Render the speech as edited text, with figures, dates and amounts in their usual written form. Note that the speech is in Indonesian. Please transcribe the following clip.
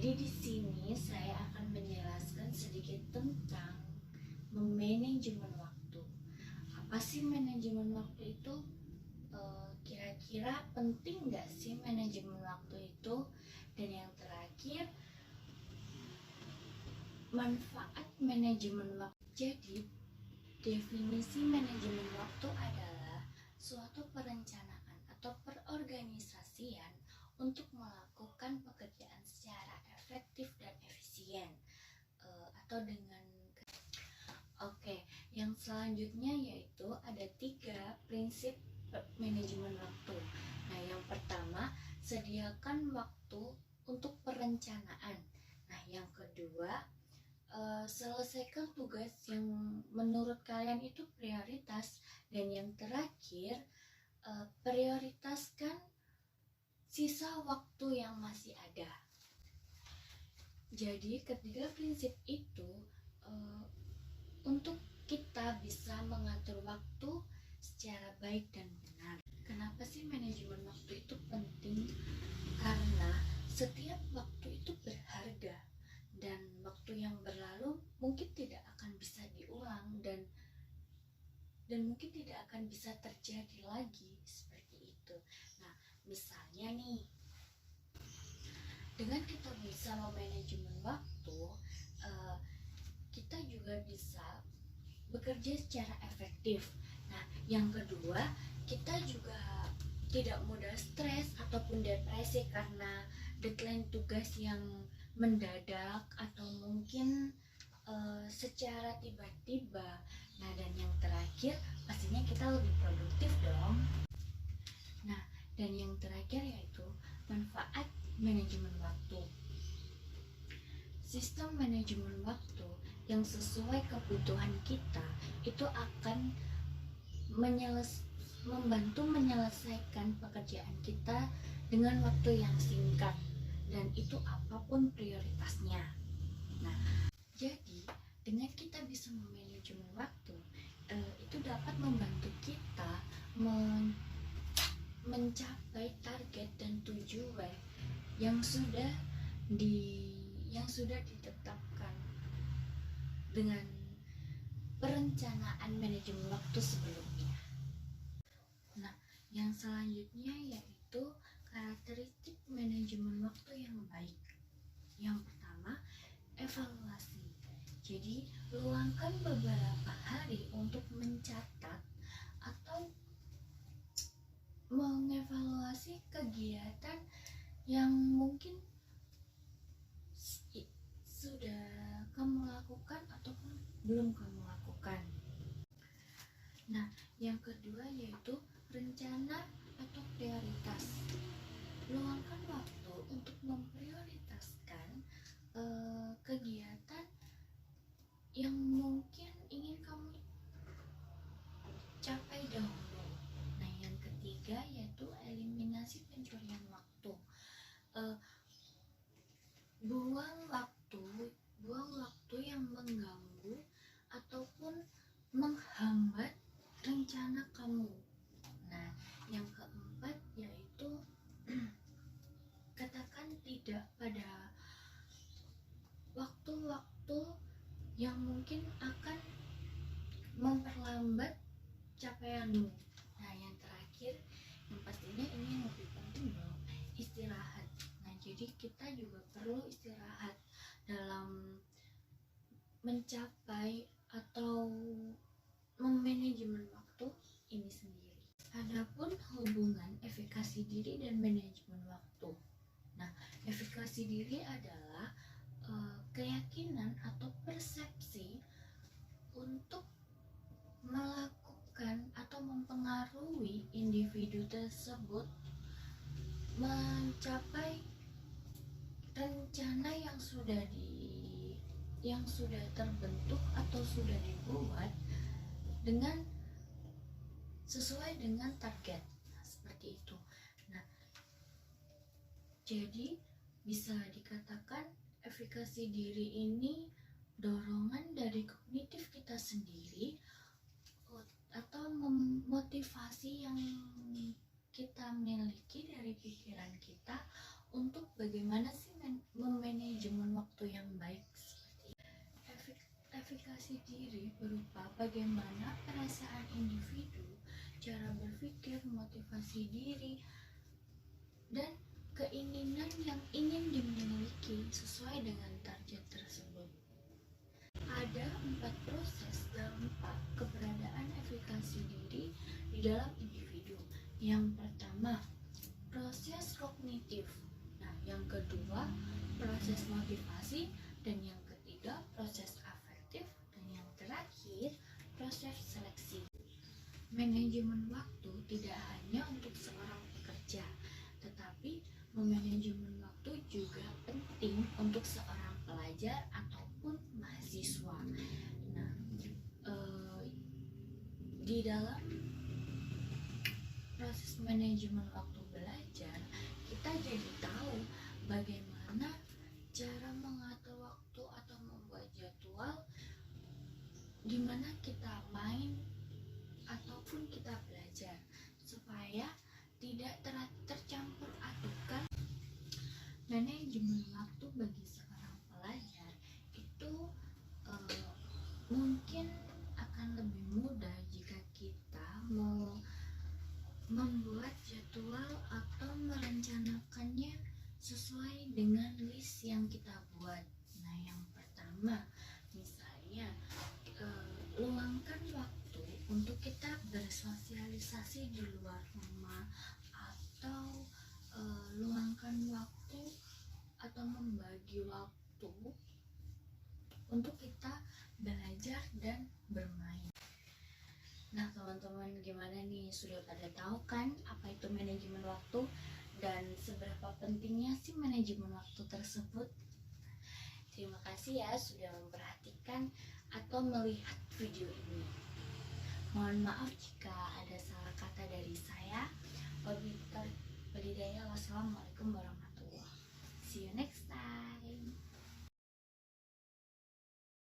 Jadi di sini saya akan menjelaskan sedikit tentang manajemen waktu. Apa sih manajemen waktu itu? Kira-kira penting nggak sih manajemen waktu itu? Dan yang terakhir, manfaat manajemen waktu. Jadi definisi manajemen waktu adalah suatu perencanaan atau perorganisasian untuk melakukan pekerjaan secara efektif dan efisien, atau dengan yang selanjutnya yaitu ada 3 prinsip manajemen waktu. Nah, yang pertama, sediakan waktu untuk perencanaan. Nah, yang kedua, selesaikan tugas yang menurut kalian itu prioritas. Dan yang terakhir, prioritaskan sisa waktu yang masih ada. Jadi ketiga prinsip itu untuk kita bisa mengatur waktu secara baik dan benar. Kenapa sih manajemen waktu itu penting? Karena setiap waktu itu berharga, dan waktu yang berlalu mungkin tidak akan bisa diulang dan mungkin tidak akan bisa terjadi lagi seperti itu. Nah, misalnya nih, dengan kita bisa memanajemen waktu, kita juga bisa bekerja secara efektif. Nah, yang kedua, kita juga tidak mudah stres ataupun depresi karena deadline tugas yang mendadak atau mungkin secara tiba-tiba. Nah, dan yang terakhir, pastinya kita lebih produktif dong. Nah, dan yang terakhir yaitu manfaat manajemen waktu. Sistem manajemen waktu yang sesuai kebutuhan kita itu akan membantu menyelesaikan pekerjaan kita dengan waktu yang singkat, dan itu apapun prioritasnya. Nah, jadi dengan kita bisa memanajemen waktu, itu dapat membantu kita mencapai target dan tujuan yang sudah ditetapkan dengan perencanaan manajemen waktu sebelumnya. Nah, yang selanjutnya yaitu karakteristik manajemen waktu yang baik. Yang pertama, evaluasi. Jadi, luangkan beberapa hari untuk mencatat atau mengevaluasi kegiatan yang mungkin sudah kamu lakukan ataupun belum kamu lakukan. Nah, yang kedua yaitu rencana atau prioritas. Luangkan waktu untuk memprioritaskan kegiatan yang mungkin ingin kamu capai dahulu. Nah, yang ketiga yaitu eliminasi pencurian waktu. Buang waktu yang mengganggu ataupun menghambat rencana kamu. Nah, yang keempat yaitu katakan tidak pada waktu-waktu yang mungkin akan memperlambat capaianmu. Nah, yang terakhir, yang pastinya ini yang lebih penting dong, istirahat. Nah, jadi kita juga perlu istirahat dalam mencapai atau memanajemen waktu ini sendiri. Adapun hubungan efikasi diri dan manajemen waktu. Nah, efikasi diri adalah keyakinan atau persepsi untuk melakukan atau mempengaruhi individu tersebut mencapai rencana yang sudah terbentuk atau sudah dibuat dengan sesuai dengan target. Nah, seperti itu. Nah, jadi bisa dikatakan efikasi diri ini dorongan dari kognitif kita sendiri atau motivasi yang kita miliki dari pikiran kita untuk bagaimana sih memanage bagaimana perasaan individu, cara berpikir, motivasi diri, dan keinginan yang ingin dimiliki sesuai dengan target tersebut. Ada 4 proses dampak keberadaan efikasi diri di dalam individu. Yang pertama, proses kognitif. Nah, yang kedua, proses motivasi, dan yang ketiga, proses afektif, dan yang terakhir, proses seleksi. Manajemen waktu tidak hanya untuk seorang pekerja, tetapi memanajemen waktu juga penting untuk seorang pelajar ataupun mahasiswa. Nah, di dalam proses manajemen waktu belajar, kita jadi tahu bagaimana cara mengatur waktu atau membuat jadwal di mana kita main ataupun kita belajar, supaya tidak tercampur adukan. Manajemen waktu bagi seorang pelajar itu mungkin akan lebih mudah jika kita mau membuat jadwal atau merencanakannya sesuai dengan list yang kita buat. Nah, yang pertama, misalnya luangkan waktu untuk kita bersosialisasi di luar rumah, atau luangkan waktu atau membagi waktu untuk kita belajar dan bermain. Nah, teman-teman, gimana nih? Sudah pada tahu kan apa itu manajemen waktu dan seberapa pentingnya sih manajemen waktu tersebut? Terima kasih ya sudah memperhatikan atau melihat video ini. Mohon maaf jika ada salah kata dari saya. Wabillahi hidayah. Wassalamualaikum warahmatullahi wabarakatuh. See you next